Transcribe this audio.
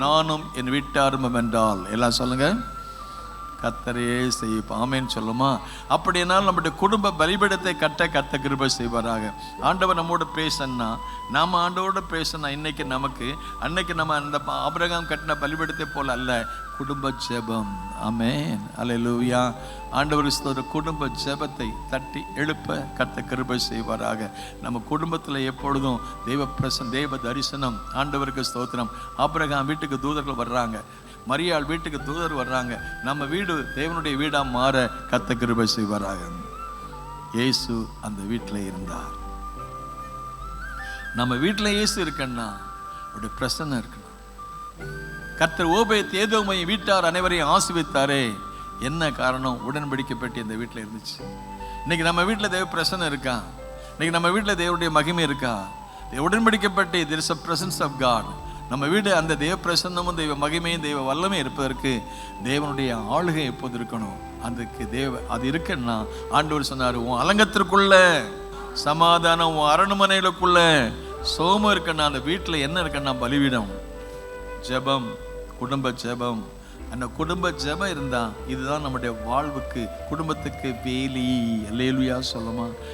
நானும் என் வீட்டாரும் என்றால் எல்லாம் சொல்லுங்க, கர்த்தரையே செய்யும். ஆமேன்னு சொல்லுமா? அப்படினால் நம்முடைய குடும்ப பலிபீடத்தை கட்ட கர்த்தர் கிருபை செய்வாராக. ஆண்டவர் நம்மோட பேசணும்னா, நாம் ஆண்டவரோட பேசணும்னா, இன்னைக்கு நமக்கு அன்னைக்கு நம்ம அந்த ஆபிரகாம் கட்டின பலிபீடத்தை போல அல்ல, குடும்ப ஜெபம். ஆமென், அல்லேலூயா. ஆண்டவர் குடும்ப ஜெபத்தை தட்டி எழுப்ப கர்த்தர் கிருபை செய்வாராக. நம்ம குடும்பத்தில் எப்பொழுதும் தெய்வ தரிசனம். ஆண்டவருக்கு ஸ்தோத்திரம். ஆபிரகாம் வீட்டுக்கு தூதர்கள் வர்றாங்க, மரியாள் வீட்டுக்கு தூதர் வர்றாங்க. நம்ம வீடு தேவனுடைய வீடா மாற கர்த்தர் கிருபை செய்வாராக. இயேசு அந்த வீட்டில் இருந்தார். நம்ம வீட்டில் இயேசு இருக்கன்னா அவருடைய பிரசன்னம் இருக்கணும். கர்த்தர் ஓபேத் ஏதோமை வீட்டார் அனைவரையும் ஆசீர்வதித்தாரே. என்ன காரணம்? உடன்படிக்கை பெட்டி இந்த வீட்டில் இருந்துச்சு. இன்னைக்கு நம்ம வீட்டில் தேவ பிரசன்னம் இருக்கா? இன்னைக்கு நம்ம வீட்டில் தேவனுடைய மகிமை இருக்கா? உடன்படிக்கை பெட்டி, there is a presence of God. நம்ம வீடு அந்த தேவ பிரசன்னமும் தெய்வ மகிமையும் தெய்வ வல்லமே இருப்பதற்கு தேவனுடைய ஆளுகை எப்போது இருக்கணும். அதுக்கு அது இருக்குன்னா ஆண்டவர் சொன்னார், உன் அலங்கத்திற்குள்ள சமாதானம், உன் அரண்மனைகளுக்குள்ள சோமம் இருக்குன்னா அந்த வீட்டில் என்ன இருக்குன்னா பலிபீடம், ஜெபம், குடும்ப ஜெபம். அந்த குடும்ப ஜெபம் இருந்தா இதுதான் நம்முடைய வாழ்வுக்கு, குடும்பத்துக்கு வேலி. அல்லேலூயா சொல்லுமா?